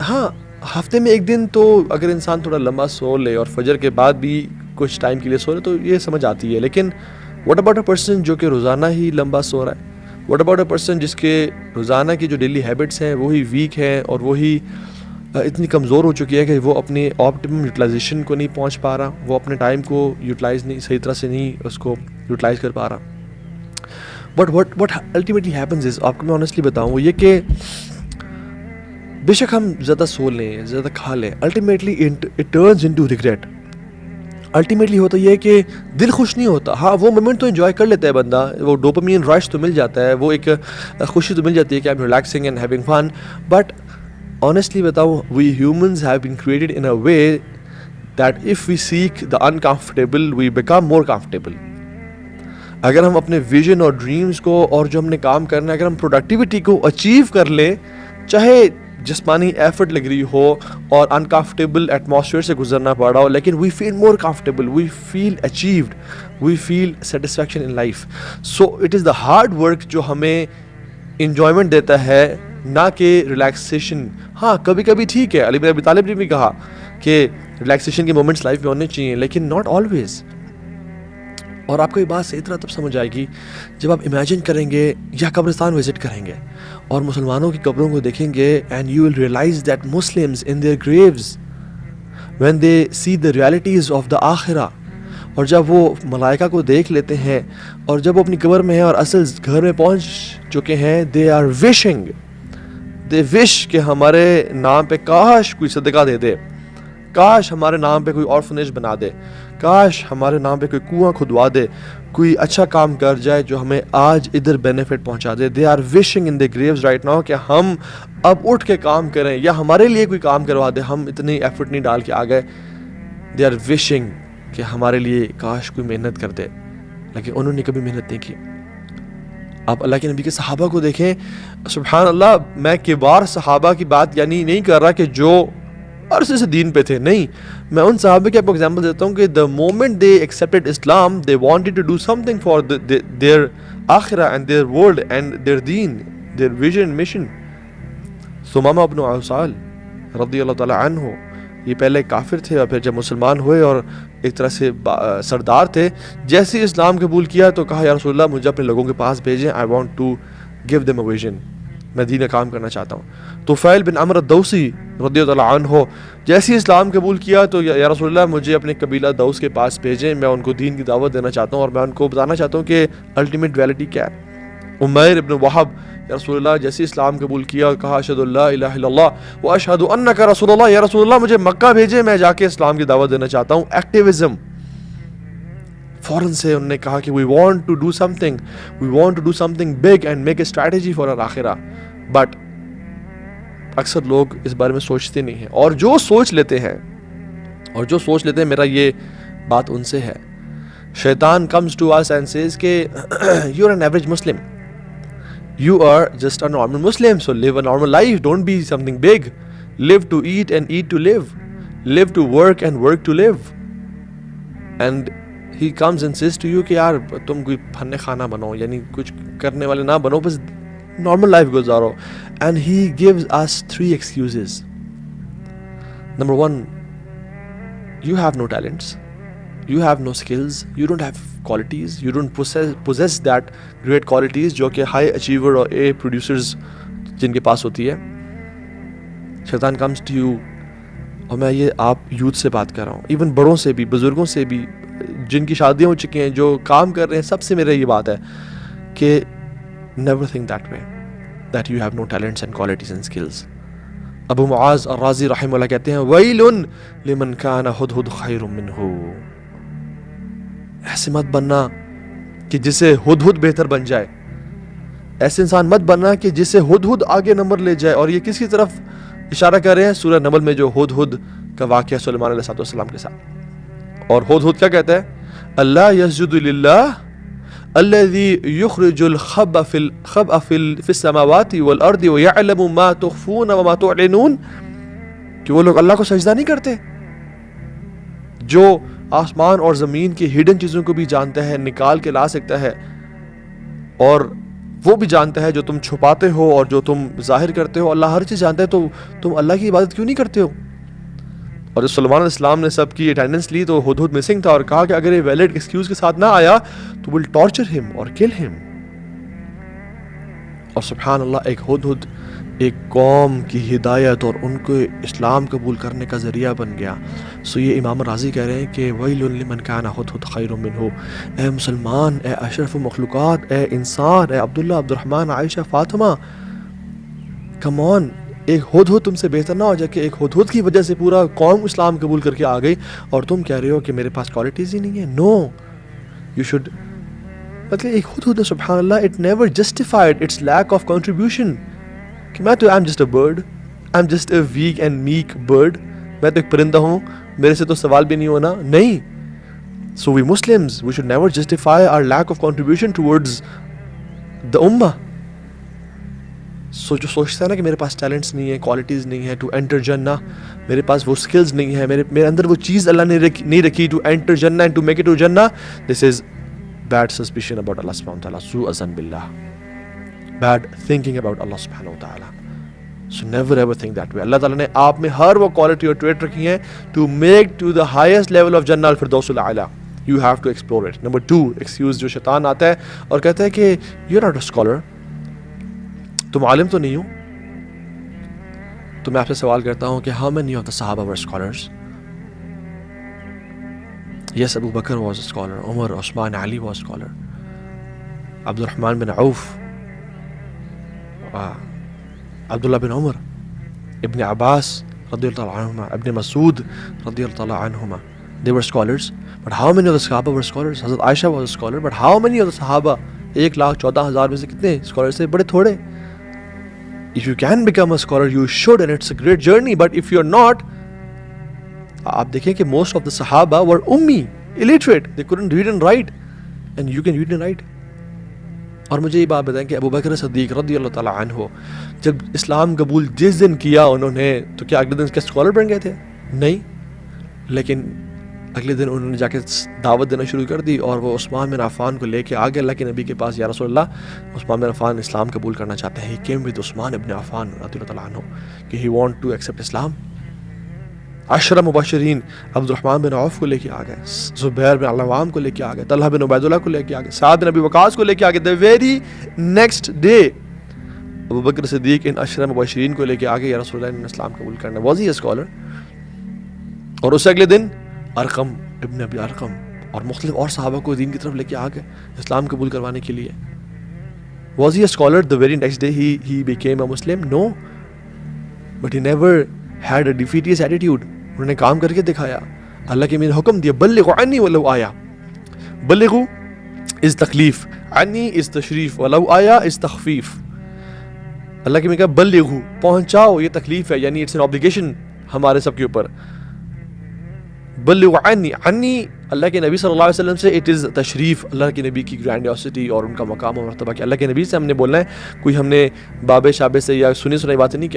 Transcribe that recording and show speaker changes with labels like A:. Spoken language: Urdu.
A: ہاں ہفتے میں ایک دن تو اگر انسان تھوڑا لمبا سو لے اور فجر کے بعد بھی کچھ ٹائم کے لیے سو لے تو یہ سمجھ آتی ہے. لیکن واٹ اباؤٹ اے پرسن جو کہ روزانہ ہی لمبا سو رہا ہے؟ واٹ اباؤٹ اے پرسن جس کے روزانہ کی جو ڈیلی ہیبٹس ہیں وہی ویک ہیں اور وہی اتنی کمزور ہو چکی ہے کہ وہ اپنی آپٹیمم یوٹیلائزیشن کو نہیں پہنچ پا رہا, وہ اپنے ٹائم کو یوٹیلائز نہیں صحیح طرح سے نہیں اس کو یوٹیلائز کر پا رہا. But what ultimately happens is, آپ کو میں آنیسٹلی بتاؤں, وہ یہ کہ بے شک ہم زیادہ سو لیں, زیادہ کھا لیں, ultimately it turns into regret. Ultimately ہوتا یہ ہے کہ دل خوش نہیں ہوتا. ہاں وہ مومنٹ تو انجوائے کر لیتا ہے بندہ, وہ ڈوپامین رش تو مل جاتا ہے, وہ ایک خوشی تو مل جاتی ہے کہ I'm relaxing and having fun. But honestly بتاؤں, we humans have been created in a way that if we seek the uncomfortable, we become more comfortable. اگر ہم اپنے ویژن اور ڈریمز کو اور جو ہم نے کام کرنا ہے, اگر ہم پروڈکٹیوٹی کو اچیو کر لیں, چاہے جسمانی ایفرٹ لگ رہی ہو اور انکمفرٹیبل ایٹماسفیئر سے گزرنا پڑ رہا ہو, لیکن we feel more comfortable, we feel achieved, we feel satisfaction in life. So it is the hard work جو ہمیں انجوائمنٹ دیتا ہے, نہ کہ ریلیکسیشن. ہاں کبھی کبھی ٹھیک ہے, علی بن ابی طالب نے بھی کہا کہ ریلیکسیشن کے مومنٹس لائف میں ہونے چاہیے, لیکن ناٹ آلویز. اور آپ کو یہ بات صحیح طرح تب سمجھ آئے گی جب آپ امیجن کریں گے یا قبرستان وزٹ کریں گے اور مسلمانوں کی قبروں کو دیکھیں گے, and you will realize that Muslims in their graves when they see the realities of the آخرہ. اور جب وہ ملائکہ کو دیکھ لیتے ہیں اور جب وہ اپنی قبر میں ہیں اور اصل گھر میں پہنچ چکے ہیں, دے آر وشنگ, دے وش کہ ہمارے نام پہ کاش کوئی صدقہ دے دے, کاش ہمارے نام پہ کوئی آرفنیج بنا دے, کاش ہمارے نام پہ کوئی کنواں کھدوا دے, کوئی اچھا کام کر جائے جو ہمیں آج ادھر بینیفٹ پہنچا دے. They are wishing in the graves right now کہ ہم اب اٹھ کے کام کریں یا ہمارے لیے کوئی کام کروا دے, ہم اتنی ایفرٹ نہیں ڈال کے آ گئے. دے آر وشنگ کہ ہمارے لیے کاش کوئی محنت کر دے, لیکن انہوں نے کبھی محنت نہیں کی. آپ اللہ کے نبی کے صحابہ کو دیکھیں, سبحان اللہ, میں کبار صحابہ کی بات یعنی نہیں کر رہا کہ جو عرصے سے دین پہ تھے, نہیں, میں ان صحابہ کی آپ کو ایگزامپل دیتا ہوں کہ the moment they accepted Islam, they wanted to do something for their akhirah and their world and their deen, their vision, mission. ثمامہ ابن عسال رضی اللہ تعالیٰ عنہ, یہ پہلے کافر تھے اور پھر جب مسلمان ہوئے اور ایک طرح سے سردار تھے, جیسے اسلام قبول کیا تو کہا یا رسول اللہ مجھے اپنے لوگوں کے پاس بھیجیں, I want to give them a vision, میں دین کام کرنا چاہتا ہوں. طفیل بن عمرو الدوسی رضی اللہ عنہ جیسے اسلام قبول کیا تو یا رسول اللہ مجھے اپنے قبیلہ دوس کے پاس بھیجیں, میں ان کو دین کی دعوت دینا چاہتا ہوں اور میں ان کو بتانا چاہتا ہوں کہ الٹیمیٹ ریالٹی کیا ہے. عمیر ابن وہب, یا رسول اللہ جیسے اسلام قبول کیا کہا اشہد ان لا الہ الا اللہ واشہد انک رسول اللہ, یا رسول اللہ مجھے مکہ بھیجیں, میں جا کے اسلام کی دعوت دینا چاہتا ہوں. ایکٹیویزم, فوراً سے انہوں نے کہا کہ we want to do something big and make a strategy for our آخرہ. بٹ اکثر لوگ اس بارے میں سوچتے نہیں ہیں, اور جو سوچ لیتے ہیں میرا یہ بات ان سے ہے. شیطان comes to us and says کہ you're an average Muslim, you are just a normal Muslim, so live a normal life, don't be something big, live to eat and eat to live, live to work and work to live. And he comes and says to you کہ یار تم کوئی فن خانہ بنو, یعنی کچھ کرنے والے نہ بنو, بس نارمل لائف گزارو. And he gives us 3 excuses. Number 1, you have no talents, you have no skills, you don't have qualities, you don't possess that great qualities جو کہ high achiever اور A producers جن کے پاس ہوتی ہے. شیطان comes to you, اور میں یہ آپ یوتھ سے بات کر رہا ہوں, ایون بڑوں سے بھی, بزرگوں سے بھی, جن کی شادیاں ہو چکی ہیں, جو کام کر رہے ہیں, سب سے میرا یہ بات ہے کہ never think that way, that you have no talents and qualities and skills. ابو معاذ الرازی رحمہ اللہ کہتے ہیں وَيْلٌ لِمَنْ كَانَ هُدْهُدْ خَيْرٌ مِّنْهُ. ایسے مت بننا کہ جسے ہدہد بہتر بن جائے, ایسے انسان مت بننا کہ جسے ہدہد آگے نمبر لے جائے. اور یہ کس کی طرف اشارہ کر رہے ہیں؟ سورہ نمل میں جو ہدہد کا واقعہ سلیمان علیہ السلام کے ساتھ. اور ہدہد کیا کہتا ہے؟ اللہ یسجد للہ الذي يخرج الخبأ في السماوات والارض ويعلم ما تخفون وما تعلنون. کہ وہ لوگ اللہ کو سجدہ نہیں کرتے جو آسمان اور زمین کی ہڈن چیزوں کو بھی جانتا ہے, نکال کے لا سکتا ہے, اور وہ بھی جانتا ہے جو تم چھپاتے ہو اور جو تم ظاہر کرتے ہو. اللہ ہر چیز جانتا ہے, تو تم اللہ کی عبادت کیوں نہیں کرتے ہو؟ اور جب سلمان علیہ السلام نے سب کی اٹینڈنس لی تو ہدہد مسنگ تھا, اور کہا کہ اگر یہ ویلڈ ایکسکیوز کے ساتھ نہ آیا تو ول ٹارچر ہم اور کل ہم. اور سبحان اللہ, ایک ہدہد ایک قوم کی ہدایت اور ان کو اسلام قبول کرنے کا ذریعہ بن گیا. سو یہ امام راضی کہہ رہے ہیں کہ ویل لمن کان ہدہد خیر منہ. اے مسلمان, اے اشرف مخلوقات, اے انسان, اے عبداللہ, عبد الرحمن, عائشہ, فاطمہ, کم آن, ایک ہدہد تم سے بہتر نہ ہو جائے کہ ایک ہدہد کی وجہ سے پورا قوم اسلام قبول کر کے آ گئی اور تم کہہ رہے ہو کہ میرے پاس کوالٹیز ہی نہیں ہیں. نو, یو شوڈ, مطلب ایک ہدہد سبحان اللہ, it never justified its lack of contribution کہ میں تو I am just a bird, I am just a weak and meek bird, میں تو ایک پرندہ ہوں, میرے سے تو سوال بھی نہیں ہونا. نہیں. So we Muslims we should never justify our lack of contribution towards the امہ. جو سوچتا ہے نا کہ میرے پاس ٹیلنٹس نہیں ہیں, کوالٹیز نہیں ہیں ٹو انٹر جنہ, میرے پاس وہ اسکلز نہیں ہیں, میرے اندر وہ چیز اللہ نے نہیں رکھی ٹو انٹر جنہ and to make it to جنہ, this is bad suspicion about اللہ سبحانہ وتعالیٰ, سوء ظن باللہ, بیڈ تھنکنگ اباؤٹ اللہ سبحانہ وتعالیٰ. So never ever think that way. اللہ تعالیٰ نے آپ میں ہر وہ کوالٹی اور ٹریٹ رکھی ہیں to make to the highest level of جنہ الفردوس الاعلیٰ. You have to explore it. Number 2, excuse جو شیطان آتا ہے اور کہتا ہے کہ you are not a scholar, تم عالم تو نہیں ہو. تو میں آپ سے سوال کرتا ہوں کہ ہاؤ مینی آف دا صحابہ were scholars? Yes, Abu Bakr was a scholar, Umar, Uthman, Ali was scholar, Abdur Rahman بن عوف, عبداللہ بن عمر, ابن عباس رضی اللہ تعالیٰ عنہما, ابن مسعود رضی اللہ تعالیٰ عنہما, they were scholars. But how many of the Sahaba were scholars? حضرت عائشہ was a scholar, but how many of the Sahaba, 1,14,000 میں سے کتنے اسکالر تھے؟ بڑے تھوڑے. If you can become a scholar, you should, and it's a great journey. But if you're not, آپ دیکھیں کہ most of the Sahaba were ummi, illiterate. They couldn't read and write, and you can read and write. اور مجھے یہ بات بتائیں کہ ابو بکر صدیق رضی اللہ تعالیٰ عنہ جب اسلام قبول جس دن کیا انہوں نے, تو کیا اگلے دن کے اسکالر بن گئے تھے؟ نہیں. لیکن اگلے دن انہوں نے جا کے دعوت دینا شروع کر دی, اور وہ عثمان بن عفان کو لے کے آگے اللہ کے نبی کے پاس, یا رسول اللہ, عثمان بن عفان اسلام قبول کرنا چاہتے ہیں. He came with عثمان ابن عفان رضی اللہ تعالیٰ عنہ کہ he want to accept Islam. 10 مبشرین Abdul Rahman بن عوف کو لے کے آ گئے, زبیر بن العوام کو لے کے آ گئے, طلحہ بن عبید اللہ کو لے کے آ گئے, سعد بن ابی وقاص کو لے کے آ گئے. the very next day ابو بکر صدیق ان 10 مبشرین کو لے کے آ گئے, یا رسول اللہ نے اسلام قبول کرنا. was he a scholar؟ اور اس اگلے دن ارقم ابن ابی ارقم اور مختلف اور صحابہ کو دین کی طرف لے کے آ گئے اسلام قبول کروانے کے لیے. was he a scholar? the very next day he became a Muslim? no, but he never had a defeatist attitude. انہوں نے کام کر کے دکھایا. اللہ کے میں حکم دیا بلغوا عنی ولو آیا. بلغو از تکلیف, عنی از تشریف, ولو آیا از تخفیف. اللہ کے میں کہا بلغو, پہنچاؤ, یہ تکلیف ہے, یعنی اٹس این obligation ہمارے سب کے اوپر. بلغوا عنی, عنی اللہ کے نبی صلی اللہ علیہ وسلم سے اٹ از تشریف, اللہ کے نبی کی گرینڈیوسٹی اور ان کا مقام و مرتبہ کہ اللہ کے نبی سے ہم نے بولنا ہے, کوئی ہم نے بابے شابے سے یا سنی سنائی باتیں نہیں